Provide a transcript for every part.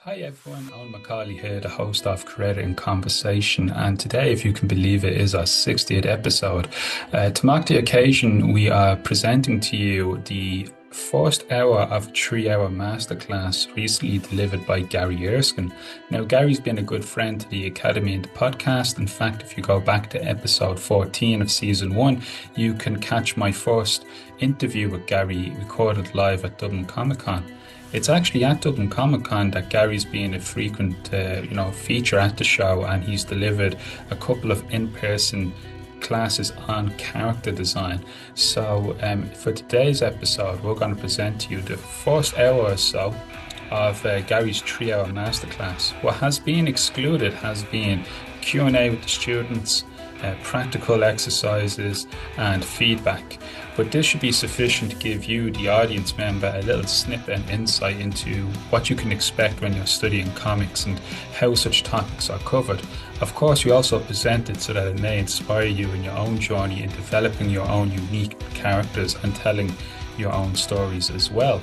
Hi everyone, Owen Macaulay here, the host of Creator in Conversation, and today, if you can believe it, is our 60th episode. To mark the occasion, we are presenting to you the first hour of a 3-hour masterclass recently delivered by Gary Erskine. Now, Gary's been a good friend to the Academy and the podcast. In fact, if you go back to episode 14 of season 1, you can catch my first interview with Gary recorded live at Dublin Comic Con. It's actually at Dublin Comic Con that Gary's been a frequent, feature at the show, and he's delivered a couple of in-person classes on character design. So, for today's episode, we're going to present to you the first hour or so of Gary's 3-hour masterclass. What has been excluded has been Q&A with the students, practical exercises, and feedback. But this should be sufficient to give you, the audience member, a little snippet and insight into what you can expect when you're studying comics and how such topics are covered. Of course, we also present it so that it may inspire you in your own journey in developing your own unique characters and telling your own stories as well.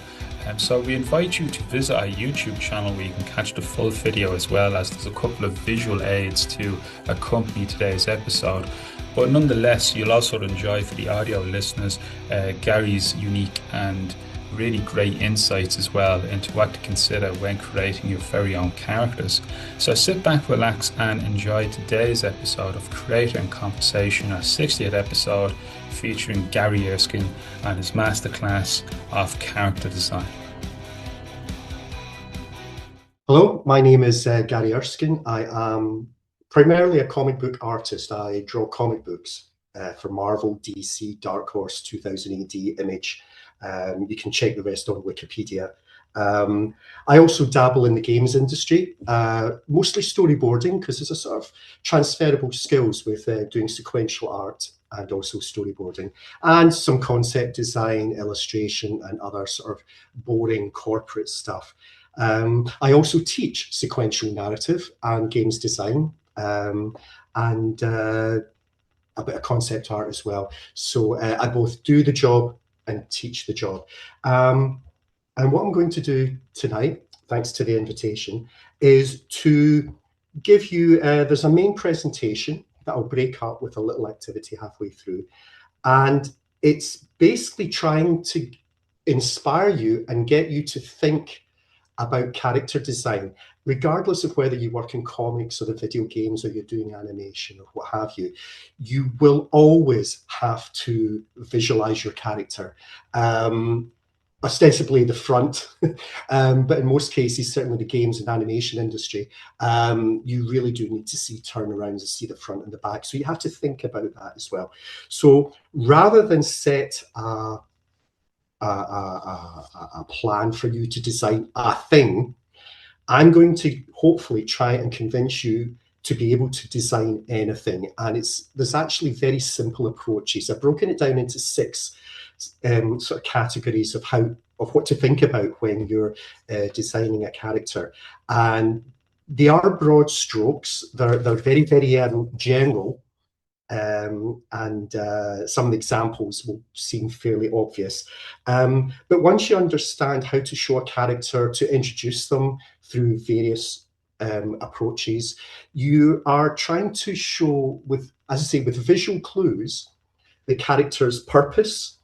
So we invite you to visit our YouTube channel where you can catch the full video, as well as there's a couple of visual aids to accompany today's episode. But nonetheless, you'll also enjoy, for the audio listeners, Gary's unique and really great insights as well into what to consider when creating your very own characters. So sit back, relax, and enjoy today's episode of Creator in Conversation, our 60th episode, featuring Gary Erskine and his masterclass of character design. Hello, my name is Gary Erskine. I am primarily a comic book artist. I draw comic books for Marvel, DC, Dark Horse, 2000 AD, Image. You can check the rest on Wikipedia. I also dabble in the games industry, mostly storyboarding, because there's a sort of transferable skills with doing sequential art and also storyboarding, and some concept design, illustration, and other sort of boring corporate stuff. I also teach sequential narrative and games design, and a bit of concept art as well. So I both do the job and teach the job. And what I'm going to do tonight, thanks to the invitation, is to give you, there's a main presentation that I'll break up with a little activity halfway through. And it's basically trying to inspire you and get you to think about character design, regardless of whether you work in comics or the video games or you're doing animation or what have you. You will always have to visualize your character. Ostensibly the front, but in most cases, certainly the games and animation industry, you really do need to see turnarounds and see the front and the back. So you have to think about that as well. So rather than set a plan for you to design a thing, I'm going to hopefully try and convince you to be able to design anything. And there's actually very simple approaches. I've broken it down into 6 sort of categories of what to think about when you're designing a character, and they are broad strokes. They're very, very general, and some of the examples will seem fairly obvious. But once you understand how to show a character, to introduce them through various approaches, you are trying to show, with, as I say, with visual clues, the character's purpose,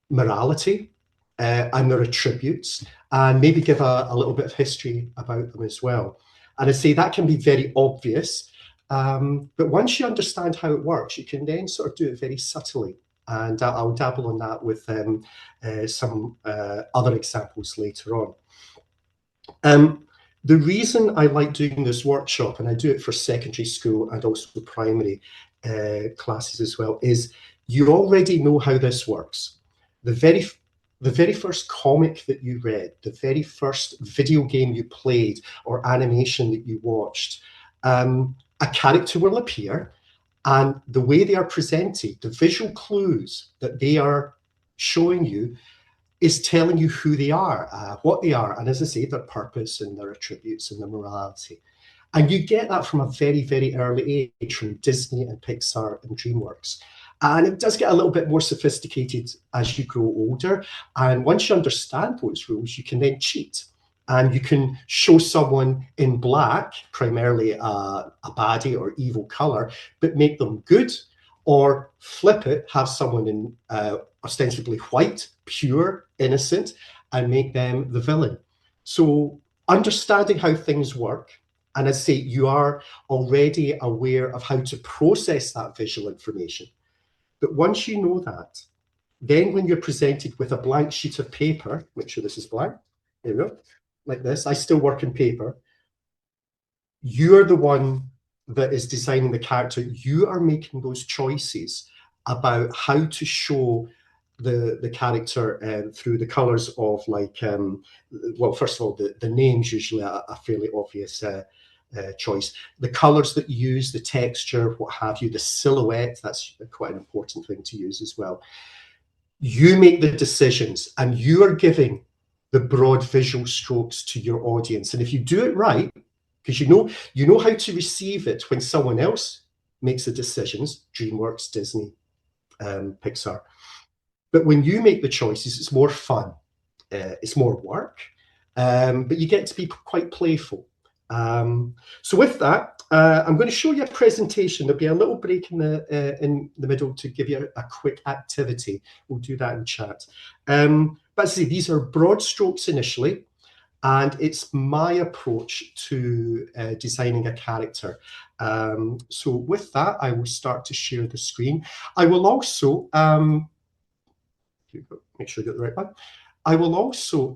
morality, and their attributes, and maybe give a little bit of history about them as well. And I say that can be very obvious, but once you understand how it works, you can then sort of do it very subtly. And I'll dabble on that with some other examples later on. The reason I like doing this workshop, and I do it for secondary school and also primary classes as well, is you already know how this works. The very first comic that you read, the very first video game you played or animation that you watched, a character will appear, and the way they are presented, the visual clues that they are showing you, is telling you who they are, what they are, and as I say, their purpose and their attributes and their morality. And you get that from a very, very early age from Disney and Pixar and DreamWorks. And it does get a little bit more sophisticated as you grow older. And once you understand those rules, you can then cheat. And you can show someone in black, primarily a baddie or evil color, but make them good, or flip it, have someone in ostensibly white, pure, innocent, and make them the villain. So understanding how things work, and as I say, you are already aware of how to process that visual information. But once you know that, then when you're presented with a blank sheet of paper, make sure this is blank, there we go, like this, I still work in paper, you're the one that is designing the character. You are making those choices about how to show the character through the colors of, like, well, first of all, the name's usually a fairly obvious choice. The colors that you use, the texture, what have you, the silhouette, that's quite an important thing to use as well. You make the decisions, and you are giving the broad visual strokes to your audience. And if you do it right, because you know how to receive it when someone else makes the decisions, DreamWorks, Disney, Pixar. But when you make the choices, it's more fun. It's more work, but you get to be quite playful. So with that, I'm going to show you a presentation. There'll be a little break in the middle to give you a quick activity. We'll do that in chat. But see, these are broad strokes initially, and it's my approach to designing a character. So with that, I will start to share the screen. I will also, make sure I get the right one. I will also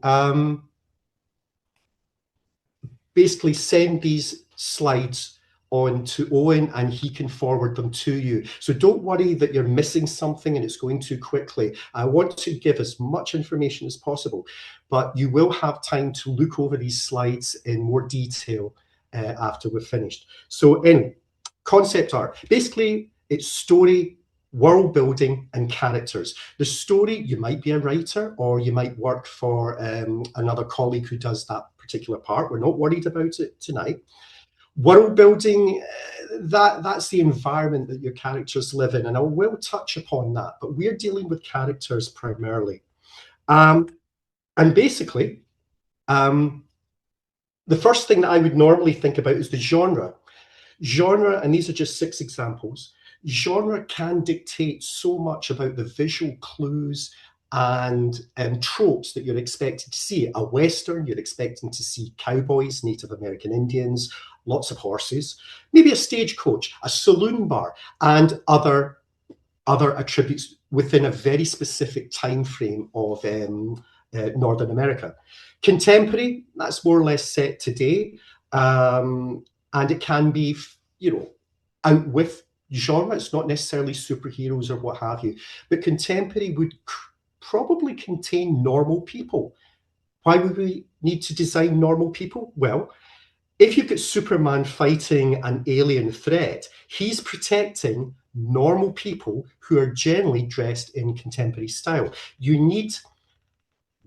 basically send these slides on to Owen, and he can forward them to you. So don't worry that you're missing something and it's going too quickly. I want to give as much information as possible, but you will have time to look over these slides in more detail after we're finished. So anyway, concept art. Basically, it's story, world building, and characters. The story, you might be a writer, or you might work for another colleague who does that particular part. We're not worried about it tonight. World building, that's the environment that your characters live in, and I will touch upon that, but we're dealing with characters primarily. And basically, the first thing that I would normally think about is the genre. Genre, and these are just 6 examples, genre can dictate so much about the visual clues and tropes that you're expected to see. A Western, you're expecting to see cowboys, Native American Indians, lots of horses, maybe a stagecoach, a saloon bar, and other attributes within a very specific time frame of Northern America. Contemporary, that's more or less set today, and it can be, out with genre. It's not necessarily superheroes or what have you, but contemporary would probably contain normal people. Why would we need to design normal people? Well, if you've got Superman fighting an alien threat, he's protecting normal people who are generally dressed in contemporary style. You need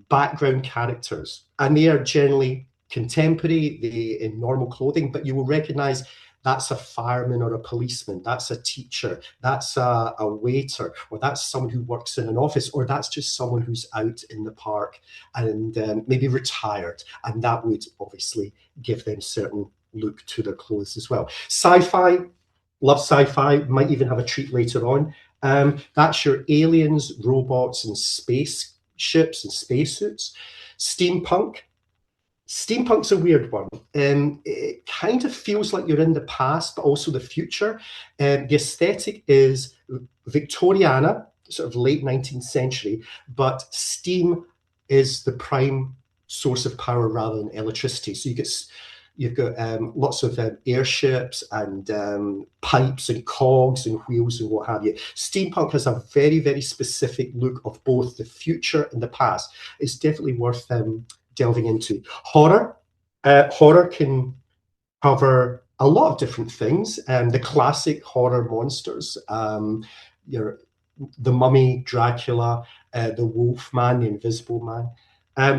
background characters, and they are generally contemporary, in normal clothing, but you will recognize that's a fireman or a policeman, that's a teacher, that's a waiter, or that's someone who works in an office, or that's just someone who's out in the park and maybe retired, and that would obviously give them certain look to their clothes as well. Sci-fi, love sci-fi, might even have a treat later on. That's your aliens, robots, and spaceships and spacesuits. Steampunk. Steampunk's a weird one. It kind of feels like you're in the past, but also the future. The aesthetic is Victoriana, sort of late 19th century, but steam is the prime source of power rather than electricity. So you've got lots of airships and pipes and cogs and wheels and what have you. Steampunk has a very, very specific look of both the future and the past. It's definitely worth delving into. Horror. Horror can cover a lot of different things. The classic horror monsters, the Mummy, Dracula, the Wolfman, the Invisible Man.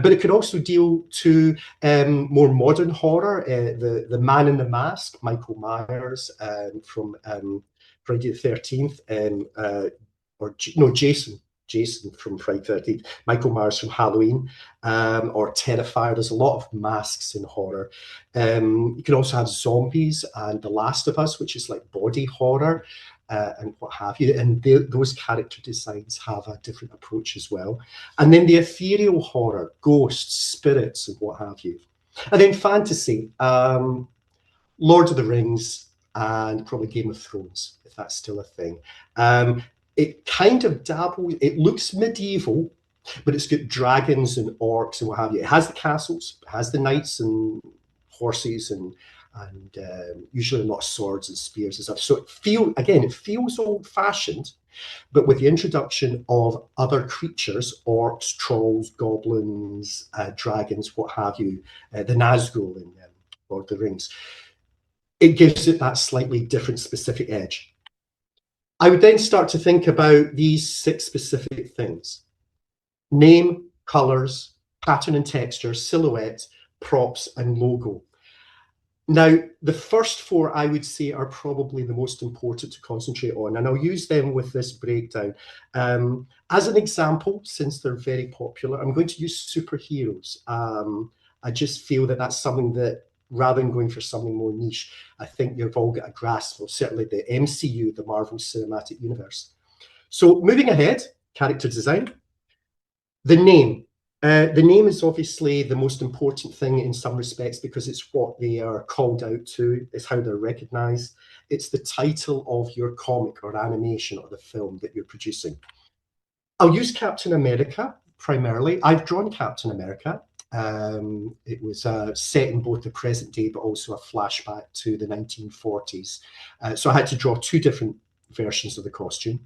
But it could also deal to more modern horror, the Man in the Mask, Michael Myers from Friday the 13th, or no, Jason Jason from Friday 13th, Michael Myers from Halloween, or Terrifier. There's a lot of masks in horror. You can also have zombies and The Last of Us, which is like body horror. And what have you, and those character designs have a different approach as well. And then the ethereal horror, ghosts, spirits, and what have you. And then fantasy, Lord of the Rings, and probably Game of Thrones, if that's still a thing. It kind of dabbles, it looks medieval, but it's got dragons and orcs and what have you. It has the castles, it has the knights and horses and usually a lot of swords and spears and stuff. So it feels old-fashioned, but with the introduction of other creatures, orcs, trolls, goblins, dragons, what have you, the Nazgul in Lord of the Rings, it gives it that slightly different specific edge. I would then start to think about these 6 specific things: name, colors, pattern and texture, silhouette, props, and logo. Now, the first 4, I would say, are probably the most important to concentrate on, and I'll use them with this breakdown. As an example, since they're very popular, I'm going to use superheroes. I just feel that that's something that, rather than going for something more niche, I think you've all got a grasp of, certainly the MCU, the Marvel Cinematic Universe. So moving ahead, character design. The name. The name is obviously the most important thing in some respects because it's what they are called out to, it's how they're recognized. It's the title of your comic or animation or the film that you're producing. I'll use Captain America primarily. I've drawn Captain America. It was set in both the present day, but also a flashback to the 1940s. So I had to draw 2 different versions of the costume.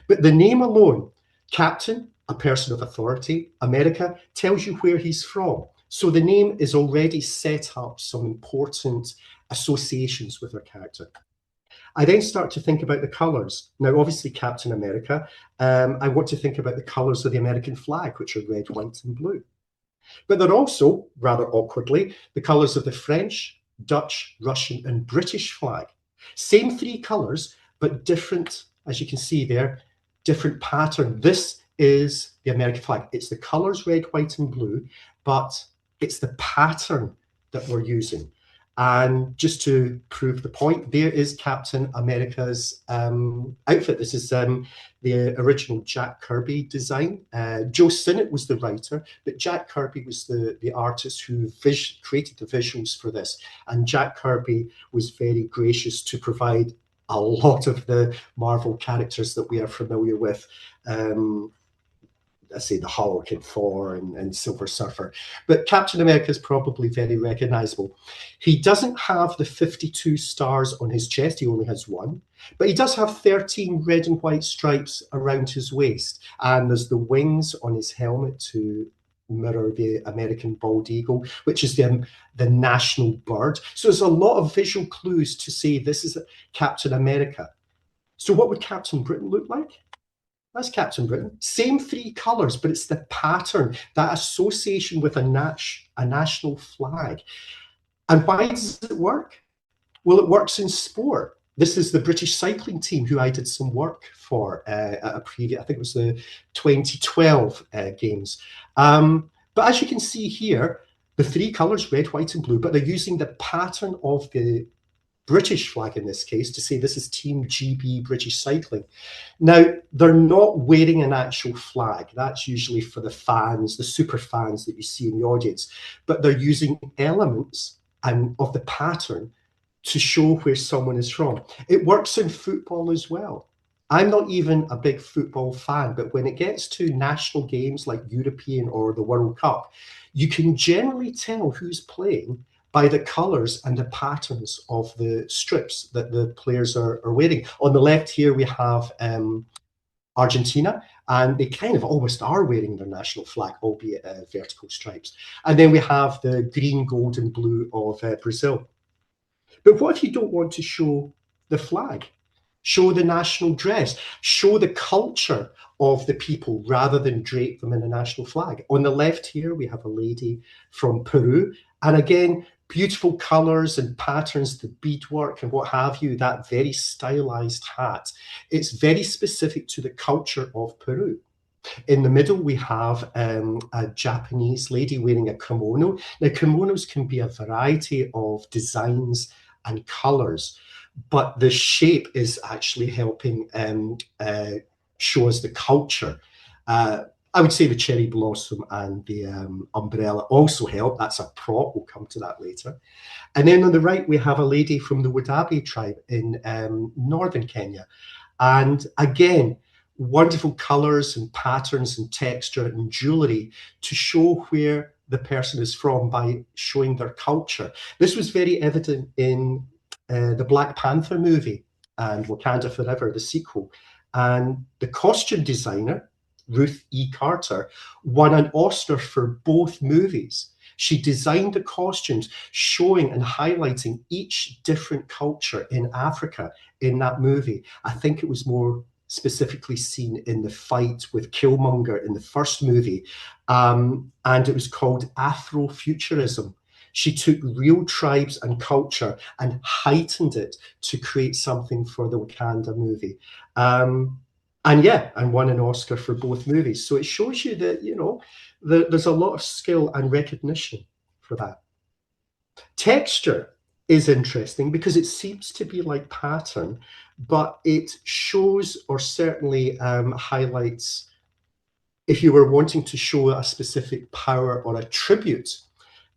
But the name alone, Captain, a person of authority, America, tells you where he's from. So the name is already set up some important associations with our character. I then start to think about the colours. Now, obviously, Captain America, I want to think about the colours of the American flag, which are red, white, and blue. But they're also, rather awkwardly, the colours of the French, Dutch, Russian, and British flag. Same 3 colours, but different, as you can see there, different pattern. This is the American flag. It's the colours red, white, and blue, but it's the pattern that we're using. And just to prove the point, there is Captain America's outfit. This is the original Jack Kirby design. Joe Sinnott was the writer, but Jack Kirby was the artist who created the visuals for this. And Jack Kirby was very gracious to provide a lot of the Marvel characters that we are familiar with. I say the Hulk and Thor and Silver Surfer, but Captain America is probably very recognizable. He doesn't have the 52 stars on his chest, he only has 1, but he does have 13 red and white stripes around his waist, and there's the wings on his helmet to mirror the American bald eagle, which is the national bird. So there's a lot of visual clues to say this is Captain America. So what would Captain Britain look like? That's Captain Britain. Same 3 colours, but it's the pattern, that association with a national flag. And why does it work? Well, it works in sport. This is the British cycling team who I did some work for at a previous, I think it was the 2012 games. But as you can see here, the 3 colours, red, white, and blue, but they're using the pattern of the British flag in this case to say this is Team GB British Cycling. Now, they're not wearing an actual flag. That's usually for the fans, the super fans that you see in the audience. But they're using elements of the pattern to show where someone is from. It works in football as well. I'm not even a big football fan, but when it gets to national games like European or the World Cup, you can generally tell who's playing by the colours and the patterns of the strips that the players are wearing. On the left here, we have Argentina, and they kind of almost are wearing their national flag, albeit vertical stripes. And then we have the green, gold, and blue of Brazil. But what if you don't want to show the flag? Show the national dress, show the culture of the people rather than drape them in a national flag. On the left here, we have a lady from Peru. And again, beautiful colors and patterns, the beadwork and what have you, that very stylized hat. It's very specific to the culture of Peru. In the middle, we have a Japanese lady wearing a kimono. Now, kimonos can be a variety of designs and colors, but the shape is actually helping show us the culture. I would say the cherry blossom and the umbrella also help. That's a prop. We'll come to that later. And then on the right, we have a lady from the Wadabe tribe in northern Kenya. And again, wonderful colors and patterns and texture and jewelry to show where the person is from by showing their culture. This was very evident in the Black Panther movie and Wakanda Forever, the sequel. And the costume designer, Ruth E. Carter, won an Oscar for both movies. She designed the costumes showing and highlighting each different culture in Africa in that movie. I think it was more specifically seen in the fight with Killmonger in the first movie, and it was called Afrofuturism. She took real tribes and culture and heightened it to create something for the Wakanda movie. And won an Oscar for both movies. So it shows you that, there's a lot of skill and recognition for that. Texture is interesting because it seems to be like pattern, but it shows or certainly highlights if you were wanting to show a specific power or attribute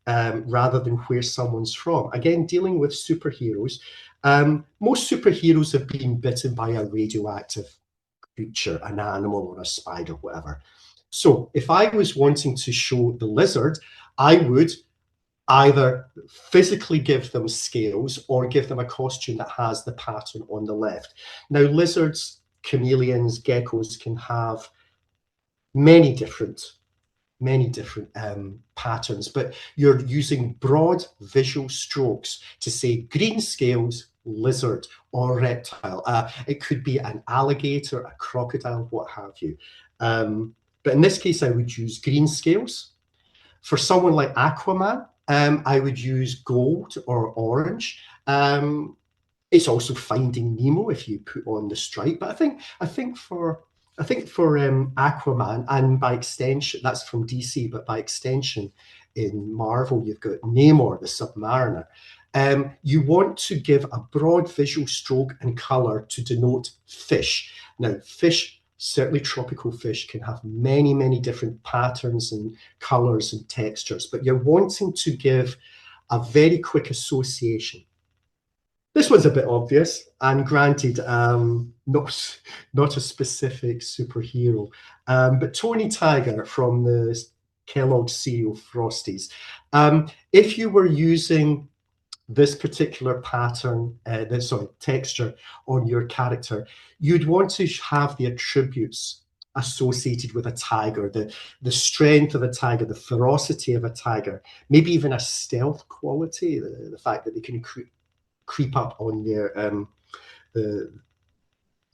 rather than where someone's from. Again, dealing with superheroes, most superheroes have been bitten by a radioactive creature, an animal or a spider, whatever. So if I was wanting to show the lizard, I would either physically give them scales or give them a costume that has the pattern on the left. Now, lizards, chameleons, geckos can have many different patterns, but you're using broad visual strokes to say green scales, lizard or reptile. It could be an alligator, a crocodile, what have you. But in this case, I would use green scales. For someone like Aquaman, I would use gold or orange. It's also Finding Nemo if you put on the stripe. But I think for Aquaman, and by extension, that's from DC, but by extension, in Marvel, you've got Namor, the Submariner. You want to give a broad visual stroke and color to denote fish. Now, fish, certainly tropical fish, can have many, many different patterns and colors and textures, but you're wanting to give a very quick association. This one's a bit obvious, and granted, not a specific superhero, but Tony Tiger from the Kellogg's cereal Frosties. If you were using this particular pattern, texture on your character, you'd want to have the attributes associated with a tiger, the strength of a tiger, the ferocity of a tiger, maybe even a stealth quality, the fact that they can creep up on their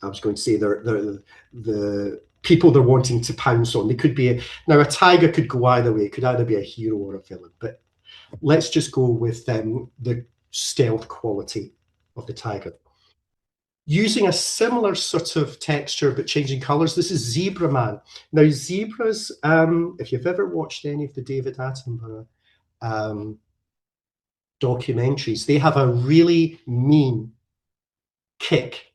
I was going to say the people they're wanting to pounce on. They could be now a tiger could go either way. It could either be a hero or a villain. But let's just go with the stealth quality of the tiger. Using a similar sort of texture but changing colors. This is Zebra Man. Now zebras, if you've ever watched any of the David Attenborough documentaries, they have a really mean kick.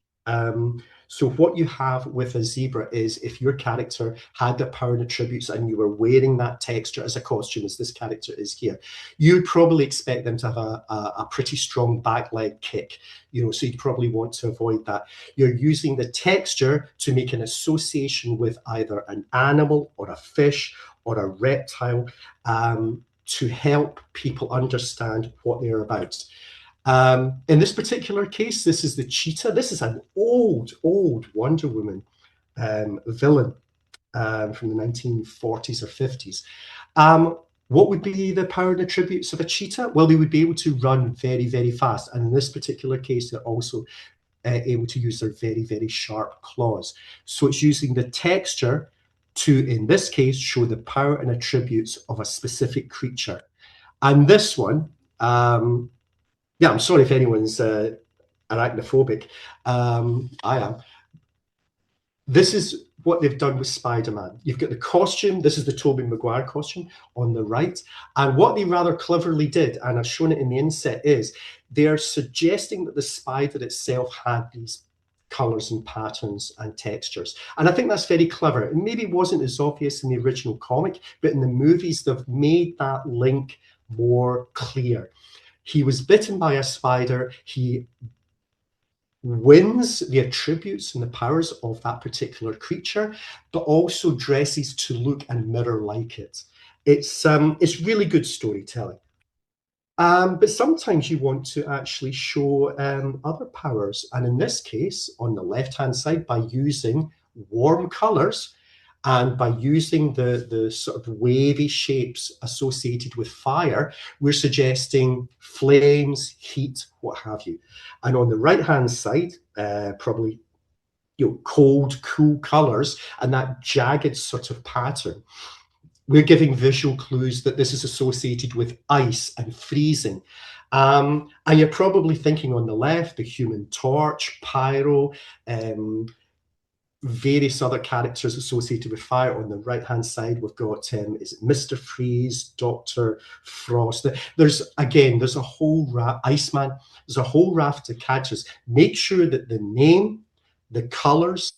So what you have with a zebra is if your character had the power and attributes and you were wearing that texture as a costume, as this character is here, you'd probably expect them to have a pretty strong back leg kick, so you'd probably want to avoid that. You're using the texture to make an association with either an animal or a fish or a reptile, to help people understand what they're about. In this particular case, this is the cheetah. This is an old Wonder Woman villain from the 1940s or 50s. What would be the power and attributes of a cheetah? Well, they would be able to run very, very fast. And in this particular case, they're also able to use their very, very sharp claws. So it's using the texture to, in this case, show the power and attributes of a specific creature. And this one, I'm sorry if anyone's arachnophobic. I am. This is what they've done with Spider-Man. You've got the costume. This is the Tobey Maguire costume on the right. And what they rather cleverly did, and I've shown it in the inset, is they're suggesting that the spider itself had these colors and patterns and textures. And I think that's very clever. It maybe wasn't as obvious in the original comic, but in the movies, they've made that link more clear. He was bitten by a spider. He wins the attributes and the powers of that particular creature, but also dresses to look and mirror like it. It's really good storytelling. But sometimes you want to actually show other powers. And in this case, on the left-hand side, by using warm colors and by using the sort of wavy shapes associated with fire, we're suggesting flames, heat, what have you. And on the right-hand side, probably cold, cool colors and that jagged sort of pattern. We're giving visual clues that this is associated with ice and freezing. And you're probably thinking on the left, the Human Torch, Pyro, various other characters associated with fire. On the right-hand side, we've got, is it Mr. Freeze, Dr. Frost? There's a whole Iceman, there's a whole raft of characters. Make sure that the name, the colors,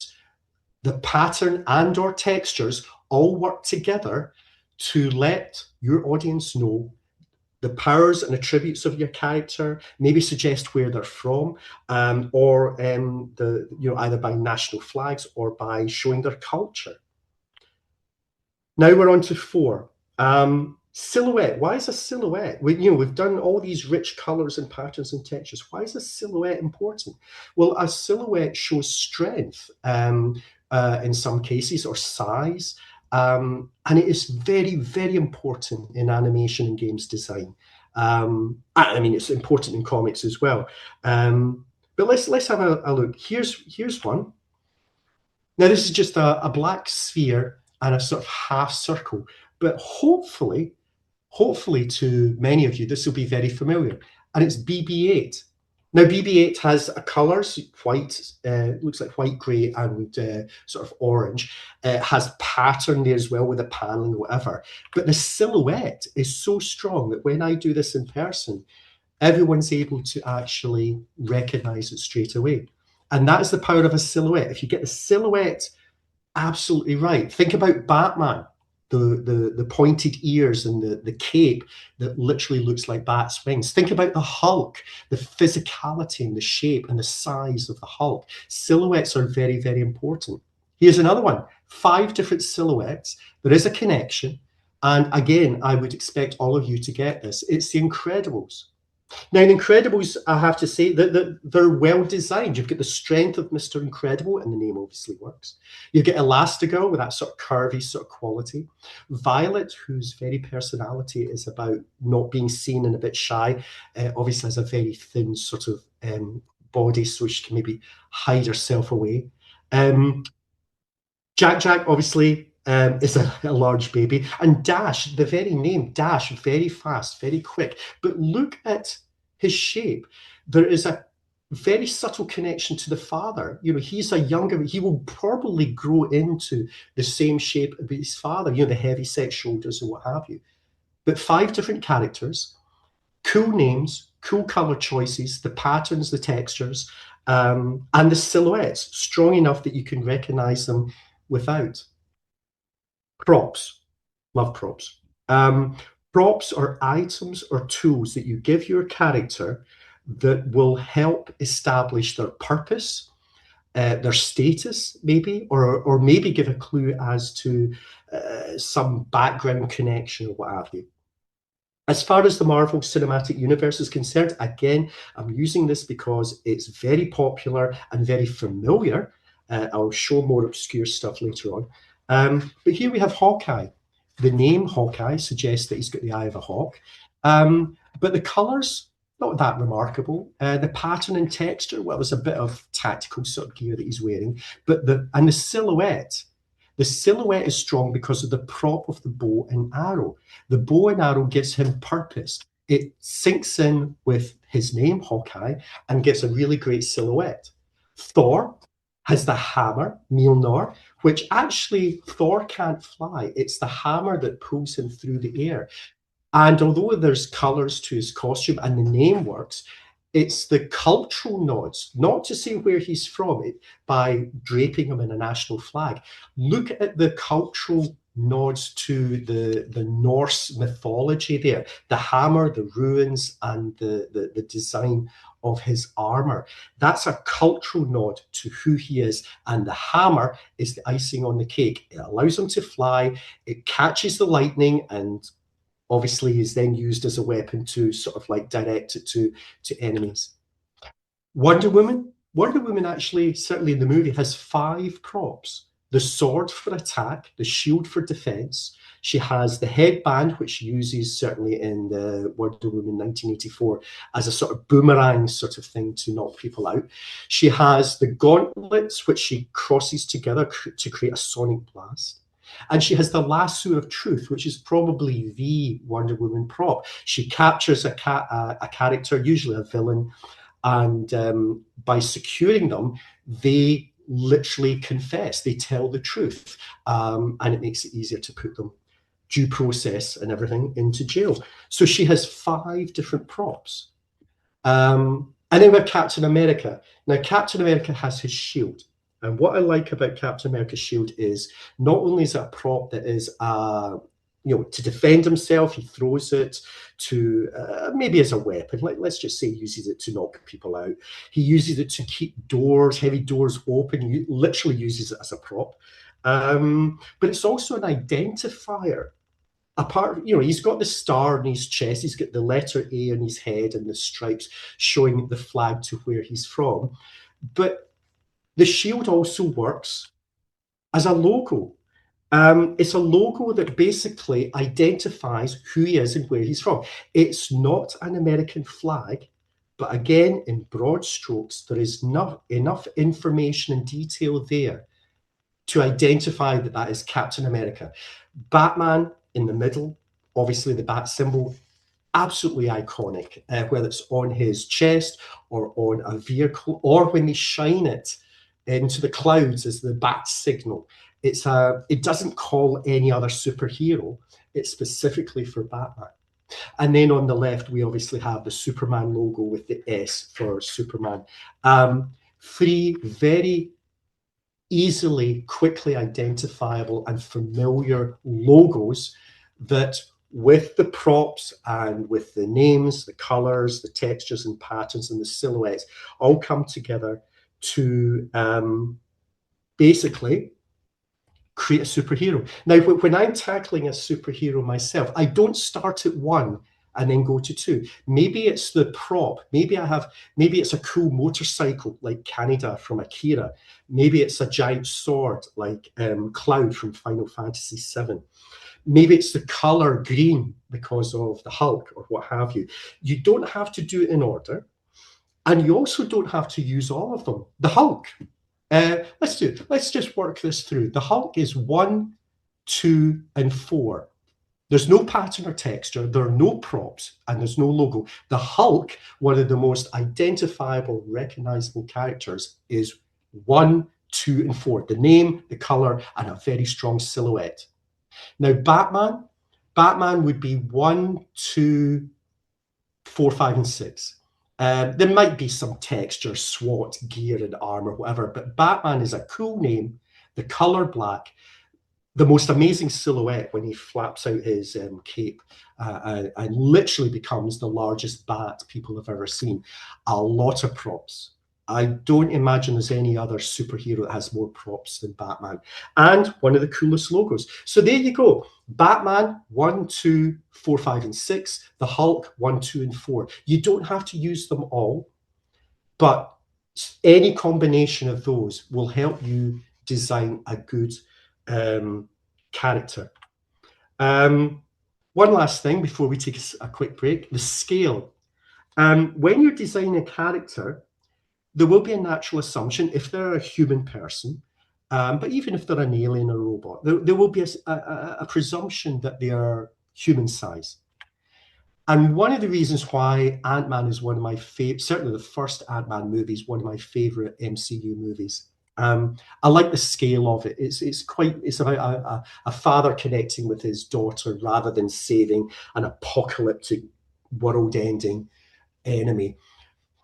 the pattern and or textures all work together to let your audience know the powers and attributes of your character, maybe suggest where they're from, or either by national flags or by showing their culture. Now we're on to 4. Silhouette. Why is a silhouette? We've done all these rich colors and patterns and textures. Why is a silhouette important? Well, a silhouette shows strength in some cases, or size. And it is very, very important in animation and games design. I mean, it's important in comics as well. But let's have a look. Here's one. Now, this is just a black sphere and a sort of half circle. But hopefully to many of you, this will be very familiar. And it's BB-8. Now, BB-8 has a colours, white, looks like white, grey, and sort of orange. It has pattern there as well with the paneling or whatever. But the silhouette is so strong that when I do this in person, everyone's able to actually recognise it straight away. And that is the power of a silhouette. If you get the silhouette absolutely right, think about Batman. The pointed ears and the cape that literally looks like bat's wings. Think about the Hulk, the physicality and the shape and the size of the Hulk. Silhouettes are very, very important. Here's another one, 5 different silhouettes. There is a connection. And again, I would expect all of you to get this. It's The Incredibles. Now, in Incredibles, I have to say that they're well designed. You've got the strength of Mr. Incredible, and the name obviously works. You get Elastigirl with that sort of curvy sort of quality. Violet, whose very personality is about not being seen and a bit shy, obviously has a very thin sort of body, so she can maybe hide herself away. Jack, obviously, is a large baby. And Dash, the very name, Dash, very fast, very quick. But look at his shape. There is a very subtle connection to the father. He's a younger, he will probably grow into the same shape as his father, the heavy set shoulders and what have you. But 5 different characters, cool names, cool color choices, the patterns, the textures, and the silhouettes, strong enough that you can recognize them without. Props. Love props. Props are items or tools that you give your character that will help establish their purpose, their status, maybe, or maybe give a clue as to some background connection or what have you. As far as the Marvel Cinematic Universe is concerned, again, I'm using this because it's very popular and very familiar. I'll show more obscure stuff later on. But here we have Hawkeye. The name Hawkeye suggests that he's got the eye of a hawk. But the colours, not that remarkable. The pattern and texture, well, there's a bit of tactical sort of gear that he's wearing. But the silhouette is strong because of the prop of the bow and arrow. The bow and arrow gives him purpose. It sinks in with his name, Hawkeye, and gives a really great silhouette. Thor has the hammer, Mjolnir, which actually Thor can't fly. It's the hammer that pulls him through the air. And although there's colours to his costume and the name works, it's the cultural nods, not to say where he's from, by draping him in a national flag. Look at the cultural nods to the Norse mythology there, the hammer, the runes, and the design of his armor. That's a cultural nod to who he is, and the hammer is the icing on the cake. It allows him to fly, it catches the lightning, and obviously is then used as a weapon to sort of like direct it to enemies. Wonder Woman actually, certainly in the movie, has 5 props. The sword for attack, the shield for defense. She has the headband, which she uses certainly in the Wonder Woman 1984 as a sort of boomerang sort of thing to knock people out. She has the gauntlets, which she crosses together to create a sonic blast. And she has the lasso of truth, which is probably the Wonder Woman prop. She captures a character, usually a villain, and by securing them, they literally confess, they tell the truth, and it makes it easier to put them, due process and everything, into jail. So she has 5 different props. And then we have Captain America. Now, Captain America has his shield. And what I like about Captain America's shield is not only is it a prop that is, to defend himself, he throws it to maybe as a weapon. Let's just say he uses it to knock people out. He uses it to keep heavy doors open. He literally uses it as a prop. But it's also an identifier. He's got the star on his chest, he's got the letter A on his head and the stripes showing the flag to where he's from. But the shield also works as a logo. It's a logo that basically identifies who he is and where he's from. It's not an American flag, but again, in broad strokes, there is enough information and detail there to identify that that is Captain America. Batman in the middle, obviously the bat symbol, absolutely iconic, whether it's on his chest or on a vehicle, or when they shine it into the clouds as the bat signal. It doesn't call any other superhero. It's specifically for Batman. And then on the left, we obviously have the Superman logo with the S for Superman. 3 very easily, quickly identifiable and familiar logos that, with the props and with the names, the colors, the textures and patterns and the silhouettes, all come together to basically create a superhero. Now, when I'm tackling a superhero myself, I don't start at 1 and then go to 2. Maybe it's the prop. Maybe it's a cool motorcycle like Canada from Akira. Maybe it's a giant sword like Cloud from Final Fantasy VII. Maybe it's the color green because of the Hulk or what have you. You don't have to do it in order. And you also don't have to use all of them. The Hulk. Let's just work this through. The Hulk is 1, 2, and 4. There's no pattern or texture, there are no props, and there's no logo. The Hulk, one of the most identifiable, recognizable characters, is 1, 2, and 4. The name, the color, and a very strong silhouette. Now, Batman would be 1, 2, 4, 5, and 6. There might be some texture, SWAT, gear, and armor, whatever, but Batman is a cool name, the color black, the most amazing silhouette when he flaps out his cape and literally becomes the largest bat people have ever seen. A lot of props. I don't imagine there's any other superhero that has more props than Batman. And one of the coolest logos. So there you go. Batman, 1, 2, 4, 5, and 6. The Hulk, 1, 2, and 4. You don't have to use them all, but any combination of those will help you design a good character. One last thing before we take a quick break, the scale. When you're designing a character, there will be a natural assumption if they're a human person, but even if they're an alien or robot, there will be a presumption that they are human size. And one of the reasons why Ant-Man is one of my favorite, certainly the first Ant-Man movie is one of my favorite MCU movies, I like the scale of it. It's about a father connecting with his daughter rather than saving an apocalyptic world-ending enemy.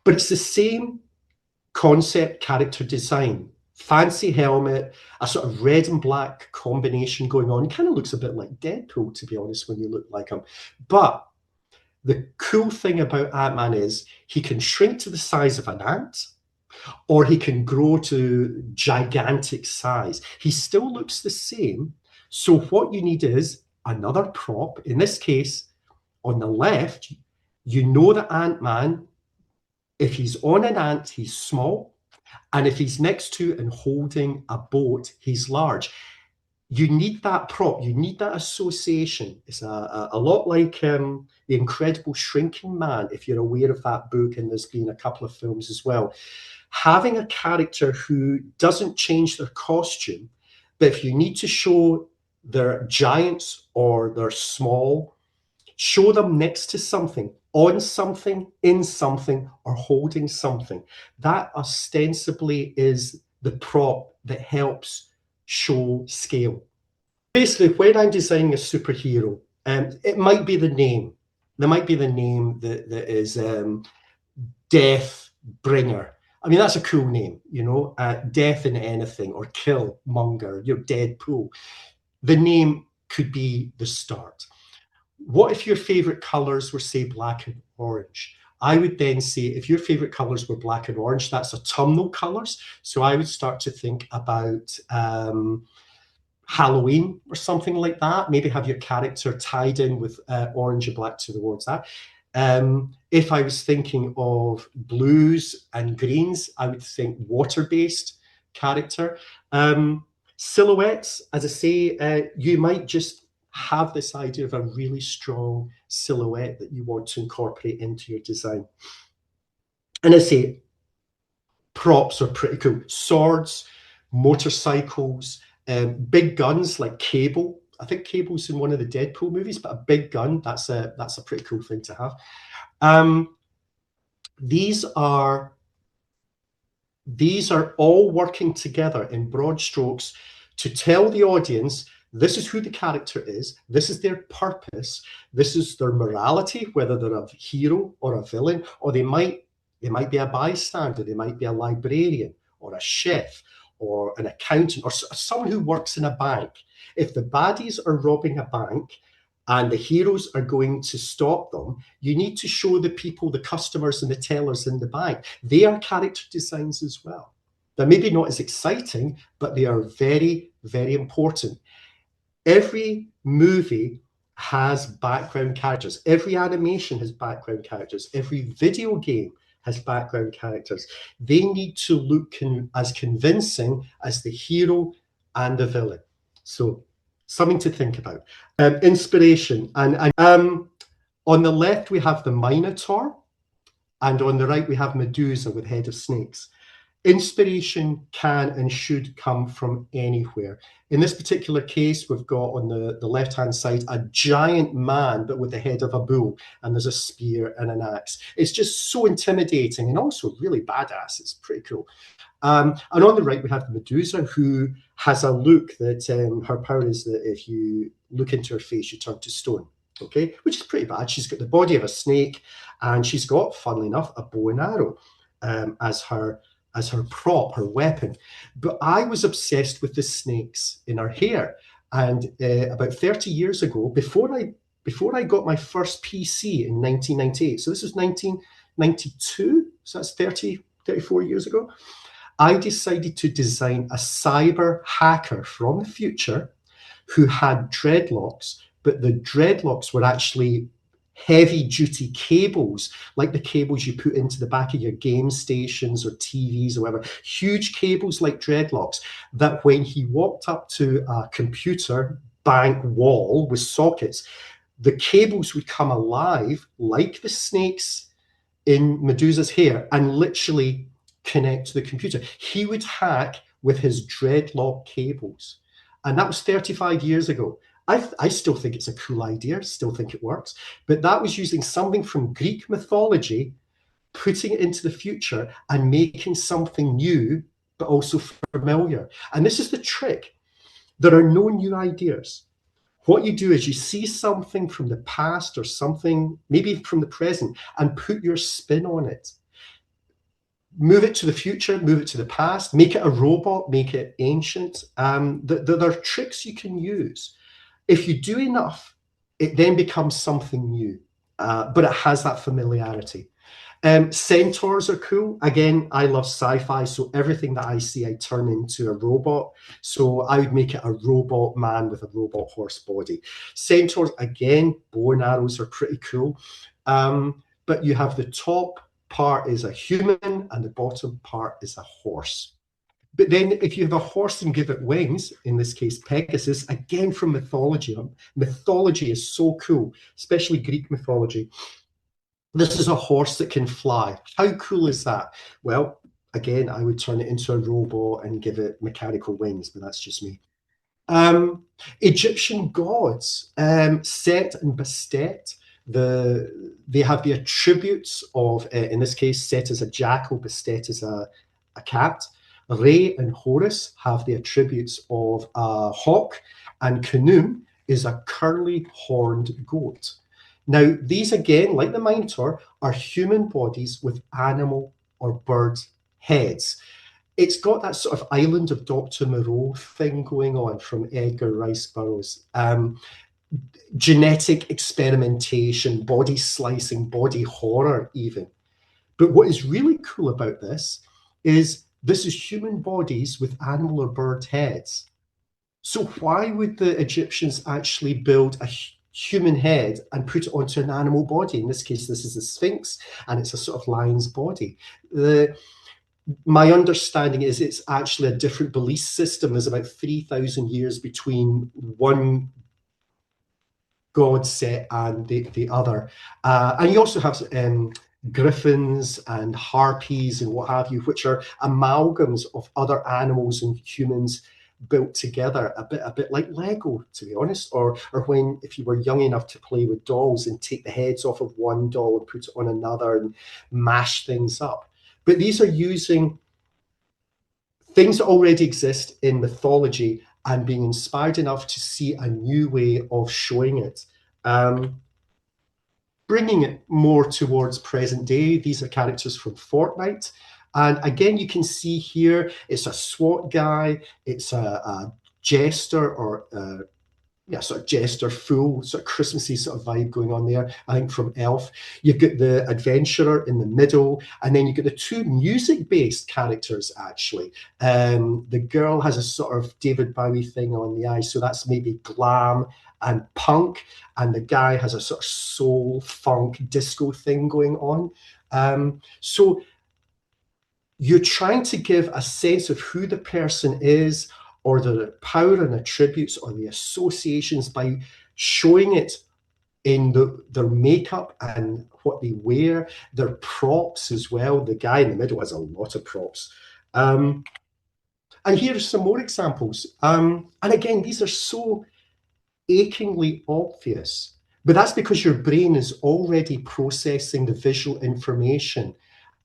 But it's the same concept, character design. Fancy helmet, a sort of red and black combination going on. Kind of looks a bit like Deadpool, to be honest, when you look like him. But the cool thing about Ant-Man is he can shrink to the size of an ant, or he can grow to gigantic size. He still looks the same. So what you need is another prop. In this case, on the left, you know that Ant-Man, if he's on an ant, he's small. And if he's next to and holding a boat, he's large. You need that prop. You need that association. It's a lot like The Incredible Shrinking Man, if you're aware of that book, and there's been a couple of films as well. Having a character who doesn't change their costume, but if you need to show they're giants or they're small, show them next to something, on something, in something, or holding something. That ostensibly is the prop that helps show scale. Basically, when I'm designing a superhero, it might be the name. There might be the name that is Deathbringer. I mean, that's a cool name, you know, death in anything, or Killmonger, you know, Deadpool. The name could be the start. What if your favorite colors were, say, black and orange? I would then say, if your favorite colors were black and orange, that's autumnal colors. So I would start to think about Halloween or something like that. Maybe have your character tied in with orange and black towards that. If I was thinking of blues and greens, I would think water-based character. Silhouettes, as I say, you might just have this idea of a really strong silhouette that you want to incorporate into your design. And I say, props are pretty cool. Swords, motorcycles, big guns like Cable. I think Cable's in one of the Deadpool movies, but a big gun, that's a pretty cool thing to have. These are all working together in broad strokes to tell the audience this is who the character is, this is their purpose, this is their morality, whether they're a hero or a villain, or they might be a bystander, they might be a librarian or a chef or an accountant or someone who works in a bank. If the baddies are robbing a bank and the heroes are going to stop them, you need to show the people, the customers and the tellers in the bank. They are character designs as well. They're maybe not as exciting, but they are very, very important. Every movie has background characters. Every animation has background characters. Every video game has background characters. They need to look as convincing as the hero and the villain. So something to think about. Inspiration. And on the left, we have the Minotaur. And on the right, we have Medusa with head of snakes. Inspiration can and should come from anywhere. In this particular case, we've got on the left-hand side a giant man, but with the head of a bull, and there's a spear and an axe. It's just so intimidating and also really badass. It's pretty cool. And on the right, we have Medusa, who has a look that her power is that if you look into her face, you turn to stone. Okay, which is pretty bad. She's got the body of a snake, and she's got, funnily enough, a bow and arrow as her prop, her weapon. But I was obsessed with the snakes in her hair. And about 30 years ago, before I got my first PC in 1998, so this was 1992, so that's 34 years ago, I decided to design a cyber hacker from the future who had dreadlocks, but the dreadlocks were actually heavy-duty cables, like the cables you put into the back of your game stations or TVs or whatever, huge cables like dreadlocks, that when he walked up to a computer bank wall with sockets, the cables would come alive like the snakes in Medusa's hair and literally connect to the computer. He would hack with his dreadlock cables. And that was 35 years ago. I still think it's a cool idea, still think it works, but that was using something from Greek mythology, putting it into the future and making something new but also familiar. And this is the trick. There are no new ideas. What you do is you see something from the past or something maybe from the present and put your spin on it. Move it to the future, move it to the past, make it a robot, make it ancient. There are tricks you can use. If you do enough, it then becomes something new, but it has that familiarity. Centaurs are cool. Again, I love sci-fi, so everything that I see, I turn into a robot. So I would make it a robot man with a robot horse body. Centaurs, again, bow and arrows are pretty cool. But you have the top part is a human and the bottom part is a horse. But then if you have a horse and give it wings, in this case Pegasus, again from mythology. Mythology is so cool, especially Greek mythology. This is a horse that can fly. How cool is that? Well, again, I would turn it into a robot and give it mechanical wings, but that's just me. Egyptian gods, Set and Bastet, they have the attributes of, in this case, Set is a jackal, Bastet is a cat. Re and Horus have the attributes of a hawk, and Khnum is a curly horned goat. Now, these again, like the Minotaur, are human bodies with animal or bird heads. It's got that sort of Island of Dr. Moreau thing going on from Edgar Rice Burroughs. Genetic experimentation, body slicing, body horror even. But what is really cool about this is human bodies with animal or bird heads. So why would the Egyptians actually build a human head and put it onto an animal body? In this case, this is a sphinx, and it's a sort of lion's body. My understanding is it's actually a different belief system. There's about 3,000 years between one god set and the other. And you also have griffins and harpies and what have you, which are amalgams of other animals and humans built together, a bit like Lego, to be honest, or when if you were young enough to play with dolls and take the heads off of one doll and put it on another and mash things up. But these are using things that already exist in mythology and being inspired enough to see a new way of showing it. Bringing it more towards present day. These are characters from Fortnite. And again, you can see here, it's a SWAT guy, it's a jester or sort of jester, fool, sort of Christmassy sort of vibe going on there, I think from Elf. You've got the adventurer in the middle, and then you've got the two music-based characters, actually. The girl has a sort of David Bowie thing on the eye, so that's maybe glam and punk, and the guy has a sort of soul, funk, disco thing going on. So you're trying to give a sense of who the person is, or the power and attributes or the associations by showing it in their makeup and what they wear, their props as well. The guy in the middle has a lot of props. And here are some more examples. And again, these are so achingly obvious, but that's because your brain is already processing the visual information.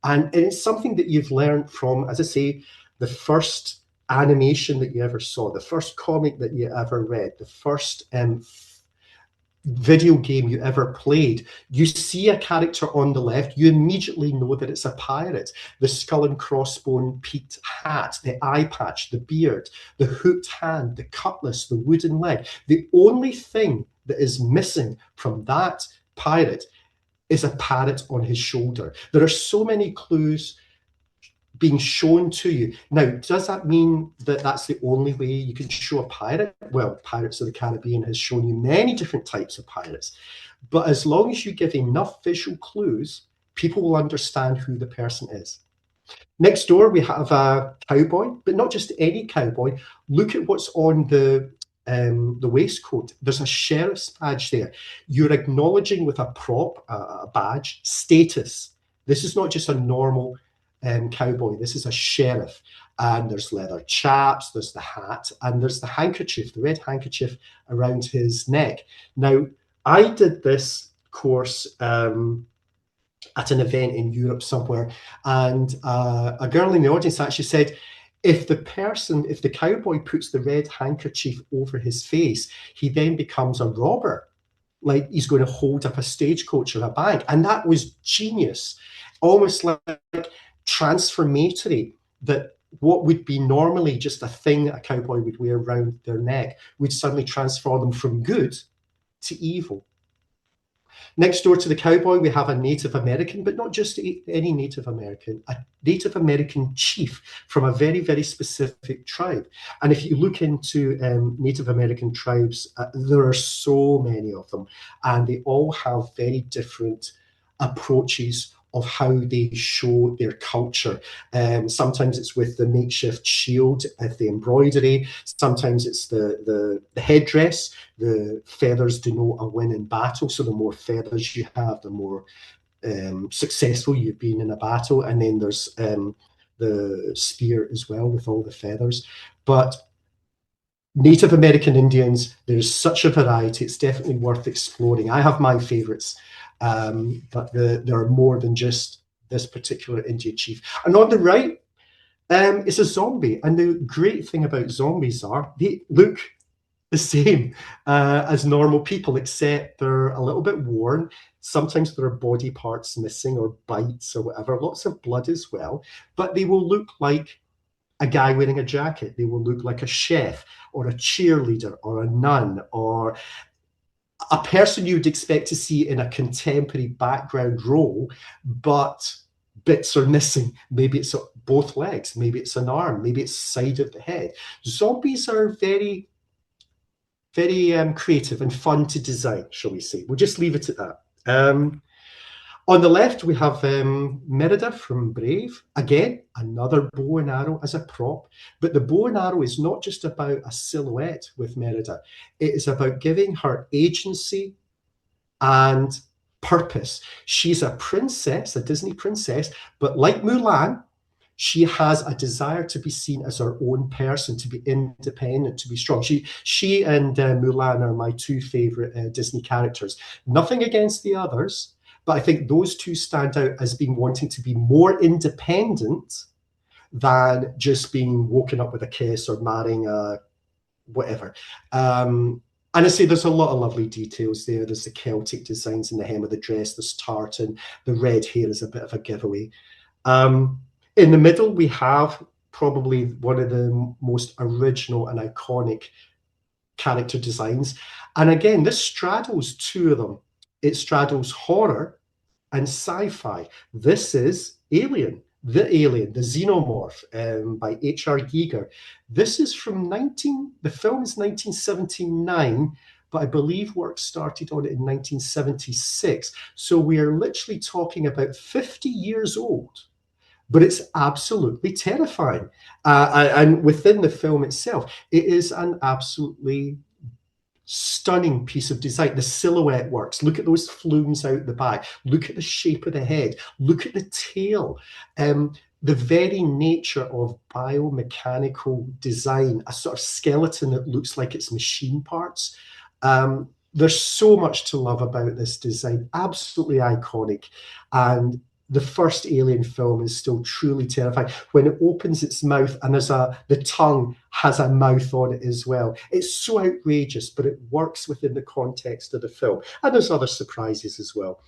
And it's something that you've learned from, as I say, the first animation that you ever saw, the first comic that you ever read, the first video game you ever played. You see a character on the left, you immediately know that it's a pirate. The skull and crossbone peaked hat, the eye patch, the beard, the hooked hand, the cutlass, the wooden leg. The only thing that is missing from that pirate is a parrot on his shoulder. There are so many clues being shown to you. Now, does that mean that that's the only way you can show a pirate? Well, Pirates of the Caribbean has shown you many different types of pirates. But as long as you give enough visual clues, people will understand who the person is. Next door, we have a cowboy, but not just any cowboy. Look at what's on the waistcoat. There's a sheriff's badge there. You're acknowledging with a prop, a badge, status. This is not just a normal cowboy. This is a sheriff. And there's leather chaps, there's the hat, and there's the handkerchief, the red handkerchief around his neck. Now, I did this course at an event in Europe somewhere, and a girl in the audience actually said, If the cowboy puts the red handkerchief over his face, he then becomes a robber, like he's going to hold up a stagecoach or a bank. And that was genius, almost like transformatory, that what would be normally just a thing that a cowboy would wear around their neck would suddenly transform them from good to evil. Next door to the cowboy, we have a Native American, but not just any Native American, a Native American chief from a very, very specific tribe. And if you look into Native American tribes, there are so many of them, and they all have very different approaches of how they show their culture. Sometimes it's with the makeshift shield, the embroidery. Sometimes it's the headdress. The feathers denote a win in battle. So the more feathers you have, the more successful you've been in a battle. And then there's the spear as well with all the feathers. But Native American Indians, there's such a variety. It's definitely worth exploring. I have my favorites. But there are more than just this particular Indian chief. And on the right, it's a zombie. And the great thing about zombies are they look the same as normal people, except they're a little bit worn. Sometimes there are body parts missing or bites or whatever. Lots of blood as well. But they will look like a guy wearing a jacket. They will look like a chef or a cheerleader or a nun or a person you would expect to see in a contemporary background role, but bits are missing. Maybe it's both legs, maybe it's an arm, maybe it's side of the head. Zombies are very, very creative and fun to design, shall we say. We'll just leave it at that. On the left, we have Merida from Brave. Again, another bow and arrow as a prop. But the bow and arrow is not just about a silhouette with Merida. It is about giving her agency and purpose. She's a princess, a Disney princess, but like Mulan, she has a desire to be seen as her own person, to be independent, to be strong. She and Mulan are my two favorite Disney characters. Nothing against the others, but I think those two stand out as being wanting to be more independent than just being woken up with a kiss or marrying a whatever. And I say there's a lot of lovely details there. There's the Celtic designs in the hem of the dress, there's tartan, the red hair is a bit of a giveaway. In the middle, we have probably one of the most original and iconic character designs. And again, this straddles two of them. It straddles horror and sci-fi. This is Alien, the Xenomorph by H.R. Giger. This is from the film is 1979, but I believe work started on it in 1976. So we are literally talking about 50 years old, but it's absolutely terrifying. And within the film itself, it is an absolutely stunning piece of design. The silhouette works. Look at those flumes out the back. Look at the shape of the head. Look at the tail. The very nature of biomechanical design, a sort of skeleton that looks like it's machine parts. There's so much to love about this design. Absolutely iconic. And the first Alien film is still truly terrifying. When it opens its mouth and the tongue has a mouth on it as well. It's so outrageous, but it works within the context of the film. And there's other surprises as well.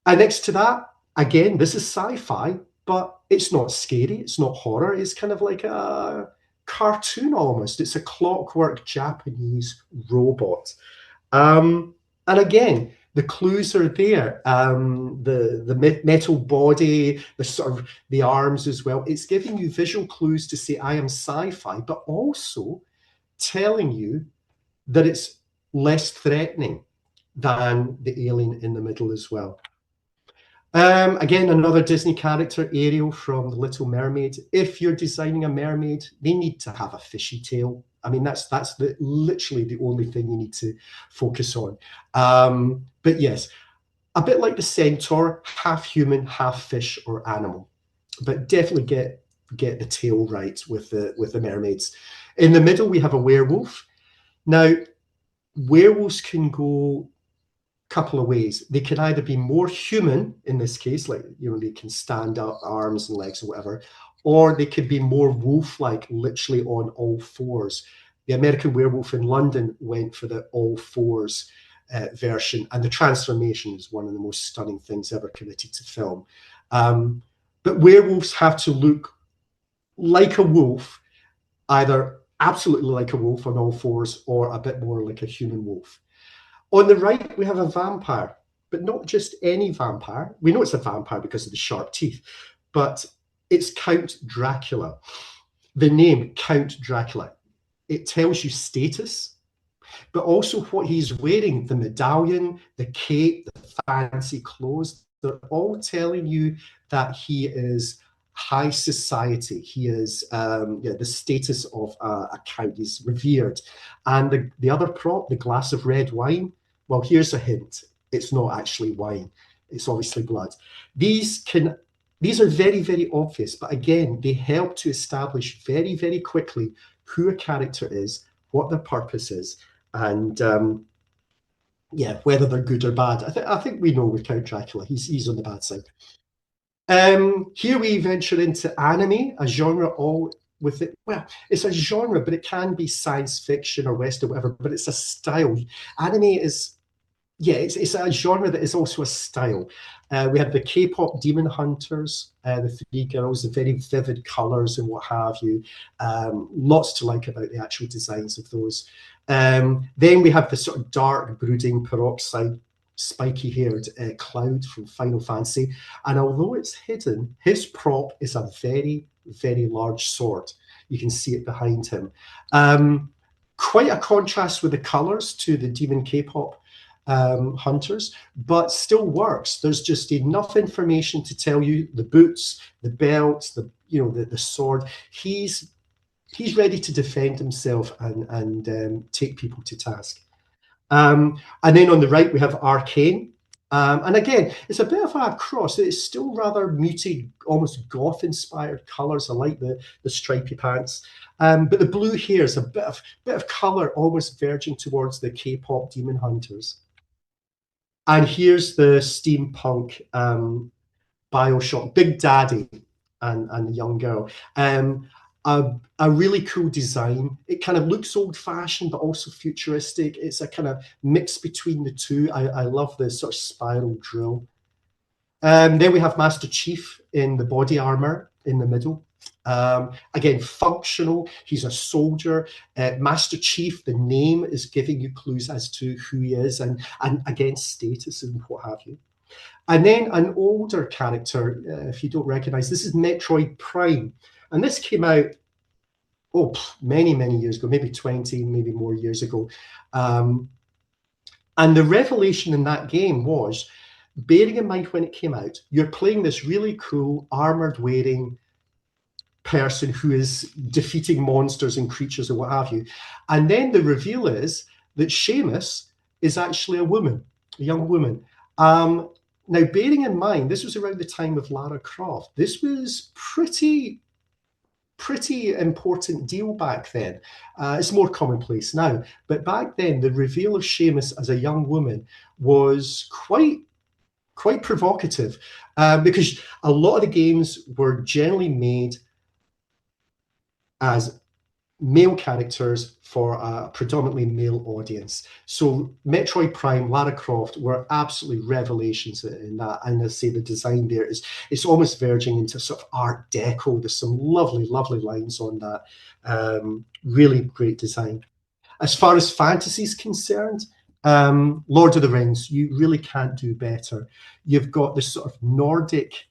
And next to that, again, this is sci-fi, but it's not scary. It's not horror. It's kind of like a cartoon almost. It's a clockwork Japanese robot. And again, the clues are there. The metal body, the sort of the arms as well. It's giving you visual clues to say I am sci-fi, but also telling you that it's less threatening than the alien in the middle as well. Again, another Disney character, Ariel from The Little Mermaid. If you're designing a mermaid, they need to have a fishy tail. I mean, that's literally the only thing you need to focus on. But yes, a bit like the centaur, half human, half fish or animal. But definitely get the tail right with the mermaids. In the middle, we have a werewolf. Now, werewolves can go a couple of ways. They can either be more human, in this case, like, you know, they can stand up, arms and legs or whatever, or they could be more wolf-like, literally on all fours. The American Werewolf in London went for the all fours version, and the transformation is one of the most stunning things ever committed to film. But werewolves have to look like a wolf, either absolutely like a wolf on all fours or a bit more like a human wolf. On the right, we have a vampire, but not just any vampire. We know it's a vampire because of the sharp teeth, but it's Count Dracula. The name Count Dracula, it tells you status, but also what he's wearing, the medallion, the cape, the fancy clothes, they're all telling you that he is high society. He is the status of a count. He's revered. And the other prop, the glass of red wine, well, here's a hint. It's not actually wine. It's obviously blood. These are very, very obvious, but again, they help to establish very, very quickly who a character is, what their purpose is, and whether they're good or bad. I think we know with Count Dracula, he's on the bad side. Here we venture into anime, a genre all with it. Well, it's a genre, but it can be science fiction or Western, whatever, but it's a style. Anime is, it's a genre that is also a style. We have the K-pop Demon Hunters, the three girls, the very vivid colors and what have you. Lots to like about the actual designs of those. Then we have the sort of dark, brooding, peroxide, spiky-haired Cloud from Final Fantasy. And although it's hidden, his prop is a very, very large sword. You can see it behind him. Quite a contrast with the colors to the Demon K-pop hunters, but still works. There's just enough information to tell you the boots, the belt, the sword. He's ready to defend himself and take people to task. And then on the right we have Arcane. And again, it's a bit of a cross. It's still rather muted, almost goth-inspired colors. I like the stripy pants. But the blue here is a bit of color, almost verging towards the K-pop Demon Hunters. And here's the steampunk Bioshock Big Daddy and the young girl. A really cool design. It kind of looks old-fashioned, but also futuristic. It's a kind of mix between the two. I love the sort of spiral drill. Then we have Master Chief in the body armor in the middle. Again, functional. He's a soldier. Master Chief, the name is giving you clues as to who he is, and again, status and what have you. And then an older character, if you don't recognize, this is Metroid Prime. And this came out, many, many years ago, maybe 20, maybe more years ago. And the revelation in that game was, bearing in mind when it came out, you're playing this really cool, armored-wearing person who is defeating monsters and creatures and what have you. And then the reveal is that Seamus is actually a woman, a young woman. Now, bearing in mind, this was around the time of Lara Croft. This was pretty important deal back then. It's more commonplace now. But back then, the reveal of Seamus as a young woman was quite provocative because a lot of the games were generally made as male characters for a predominantly male audience. So Metroid Prime, Lara Croft were absolutely revelations in that. And I say the design there it's almost verging into sort of Art Deco. There's some lovely, lovely lines on that. Really great design. As far as fantasy is concerned, Lord of the Rings, you really can't do better. You've got this sort of Nordic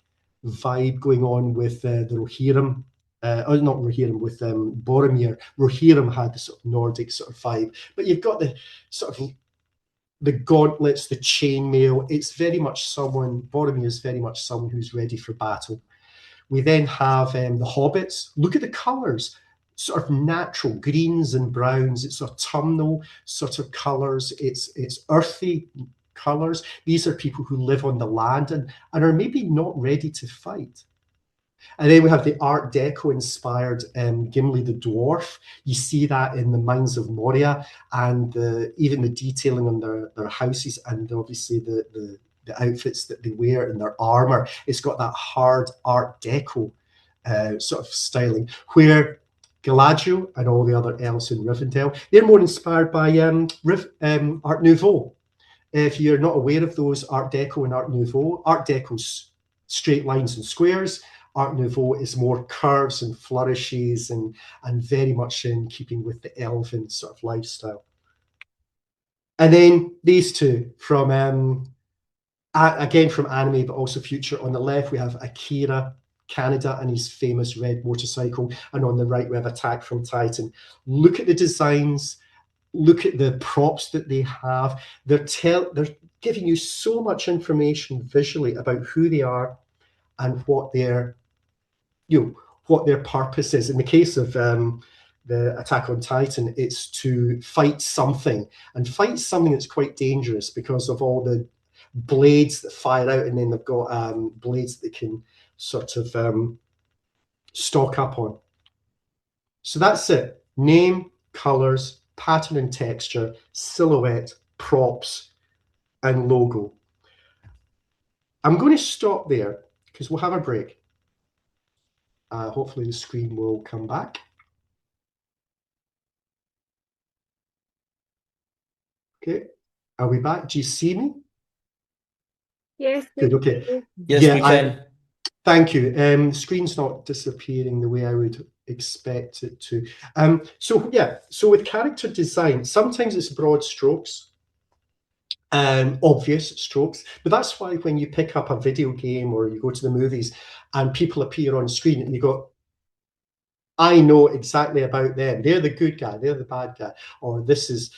vibe going on with the Rohirrim. Not Rohirrim, with Boromir. Rohirrim had the sort of Nordic sort of vibe, but you've got the sort of the gauntlets, the chainmail. It's very much someone, Boromir is very much someone who's ready for battle. We then have the hobbits. Look at the colours, sort of natural greens and browns. It's autumnal sort of colours. It's earthy colours. These are people who live on the land and are maybe not ready to fight. And then we have the Art Deco inspired Gimli the Dwarf. You see that in the Mines of Moria, and even the detailing on their houses, and obviously the outfits that they wear and their armor. It's got that hard Art Deco sort of styling, where Gallaggio and all the other elves in Rivendell, they're more inspired by Art Nouveau. If you're not aware of those, Art Deco and Art Nouveau, Art Deco's straight lines and squares, Art Nouveau is more curves and flourishes and very much in keeping with the elven sort of lifestyle. And then these two from, again from anime, but also future. On the left, we have Akira Canada and his famous red motorcycle. And on the right, we have Attack from Titan. Look at the designs. Look at the props that they have. They're giving you so much information visually about who they are and what their, what their purpose is. In the case of the Attack on Titan, it's to fight something, and fight something that's quite dangerous because of all the blades that fire out, and then they've got blades that they can sort of stock up on. So that's it. Name, colors, pattern and texture, silhouette, props, and logo. I'm going to stop there because we'll have a break. Hopefully the screen will come back. Okay, are we back? Do you see me? Yes. Good, okay. Yes, yeah, we can. Thank you. The screen's not disappearing the way I would expect it to. So with character design, sometimes it's broad strokes, obvious strokes, but that's why when you pick up a video game or you go to the movies and people appear on screen and you go, I know exactly about them. They're the good guy, they're the bad guy, or this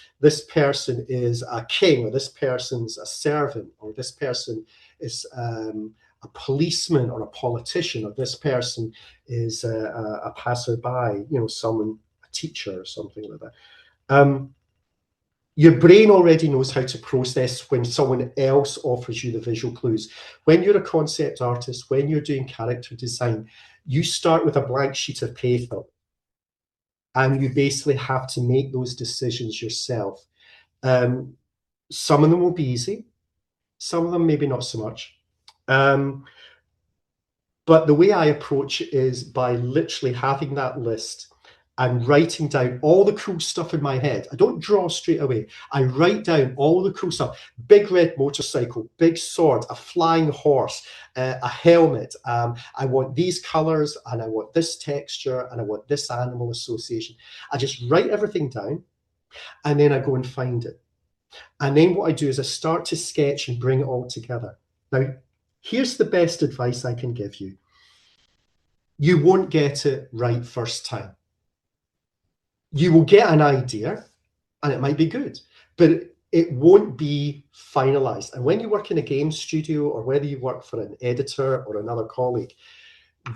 person is a king, or this person's a servant, or this person is a policeman or a politician, or this person is a passerby, someone, a teacher or something like that. Your brain already knows how to process when someone else offers you the visual clues. When you're a concept artist, when you're doing character design, you start with a blank sheet of paper and you basically have to make those decisions yourself. Some of them will be easy. Some of them maybe not so much. But the way I approach it is by literally having that list and writing down all the cool stuff in my head. I don't draw straight away. I write down all the cool stuff. Big red motorcycle, big sword, a flying horse, a helmet. I want these colors and I want this texture and I want this animal association. I just write everything down and then I go and find it. And then what I do is I start to sketch and bring it all together. Now, here's the best advice I can give you. You won't get it right first time. You will get an idea and it might be good, but it won't be finalized. And when you work in a game studio or whether you work for an editor or another colleague,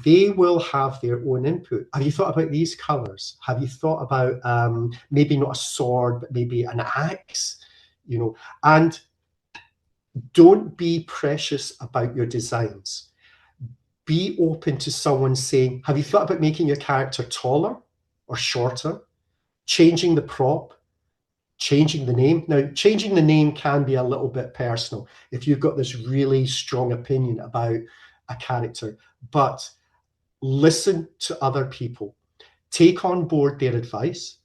they will have their own input. Have you thought about these colors? Have you thought about maybe not a sword, but maybe an axe? And don't be precious about your designs. Be open to someone saying, have you thought about making your character taller or shorter? Changing the prop, changing the name. Now, changing the name can be a little bit personal if you've got this really strong opinion about a character, but listen to other people. Take on board their advice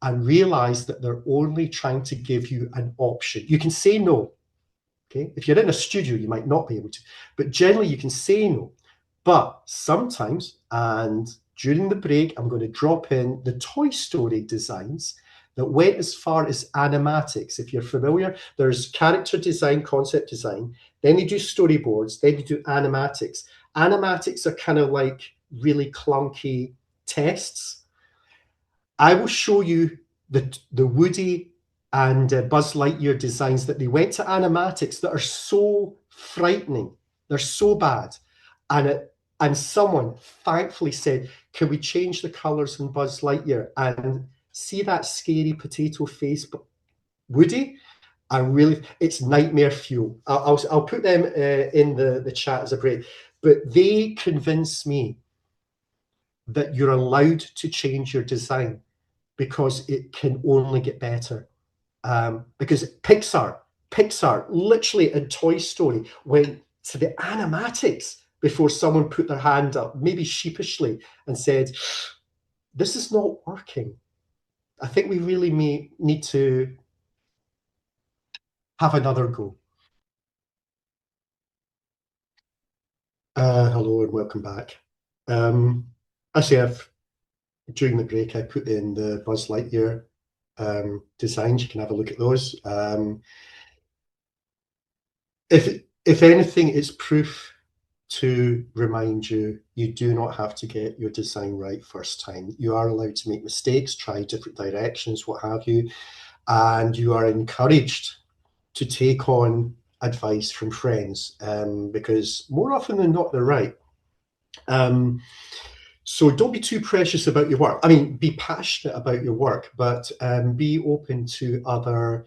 and realize that they're only trying to give you an option. You can say no. Okay, if you're in a studio, you might not be able to, but generally you can say no. But sometimes, and during the break, I'm going to drop in the Toy Story designs that went as far as animatics. If you're familiar, there's character design, concept design, then you do storyboards, then you do animatics. Animatics are kind of like really clunky tests. I will show you the Woody and Buzz Lightyear designs that they went to animatics that are so frightening. They're so bad. And someone thankfully said, can we change the colors in Buzz Lightyear and see that scary potato face Woody? It's nightmare fuel. I'll put them in the chat as a break. But they convince me that you're allowed to change your design because it can only get better. Because Pixar, literally in Toy Story, went to the animatics before someone put their hand up, maybe sheepishly, and said, this is not working. I think we really may need to have another go. Hello and welcome back. Actually, during the break, I put in the Buzz Lightyear designs. You can have a look at those. If anything, it's proof to remind you, you do not have to get your design right first time. You are allowed to make mistakes, try different directions, what have you, and you are encouraged to take on advice from friends, because more often than not, they're right. So don't be too precious about your work. I mean, be passionate about your work, but be open to other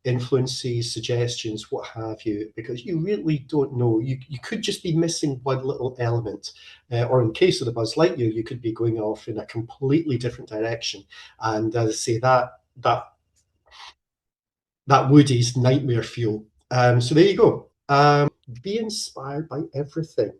influences, suggestions, what have you, because you really don't know. You could just be missing one little element, or in case of the Buzz Lightyear, you could be going off in a completely different direction. And as I say, that Woody's nightmare fuel. So there you go. Be inspired by everything.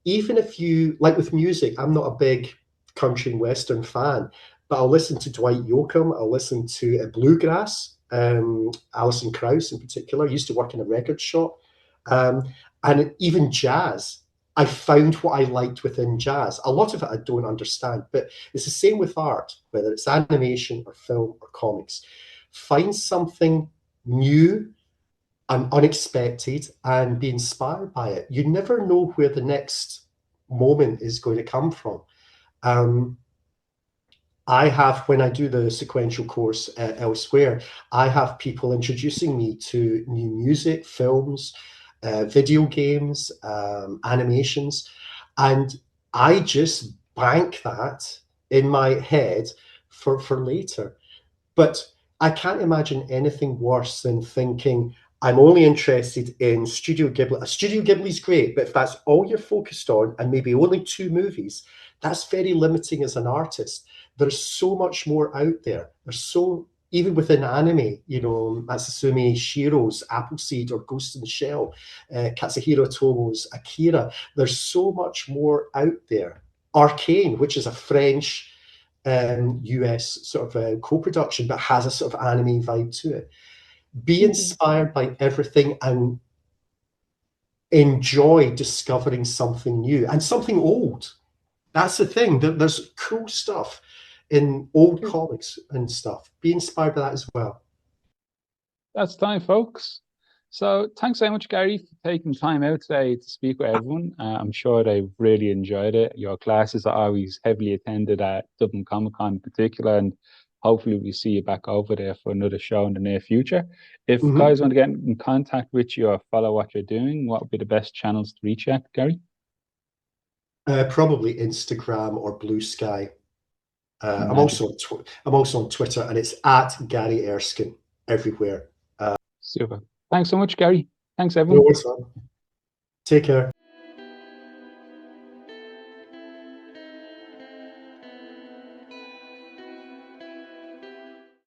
Even if you, like with music, I'm not a big country and western fan, but I'll listen to Dwight Yoakam, I'll listen to bluegrass, Alison Krauss in particular. I used to work in a record shop, and even jazz. I found what I liked within jazz. A lot of it I don't understand, but it's the same with art, whether it's animation or film or comics. Find something new and unexpected and be inspired by it. You never know where the next moment is going to come from. I have, when I do the sequential course elsewhere, I have people introducing me to new music, films, video games, animations, and I just bank that in my head for later. But I can't imagine anything worse than thinking, I'm only interested in Studio Ghibli. Studio Ghibli's great, but if that's all you're focused on and maybe only 2 movies, that's very limiting as an artist. There's so much more out there. Even within anime, Matsuzumi Shiro's Appleseed or Ghost in the Shell, Katsuhiro Otomo's Akira, there's so much more out there. Arcane, which is a French US sort of co-production, but has a sort of anime vibe to it. Be inspired by everything and enjoy discovering something new and something old. That's the thing. There's cool stuff in old comics and stuff. Be inspired by that as well. That's time, folks. So thanks so much, Gary, for taking time out today to speak with everyone. I'm sure they've really enjoyed it. Your classes are always heavily attended at Dublin Comic Con in particular, and hopefully we see you back over there for another show in the near future. If guys want to get in contact with you or follow what you're doing, what would be the best channels to reach at, Gary? Probably Instagram or Blue Sky. I'm also on Twitter, and it's at Gary Erskine everywhere. Super. Thanks so much, Gary. Thanks, everyone. No worries, man. Take care.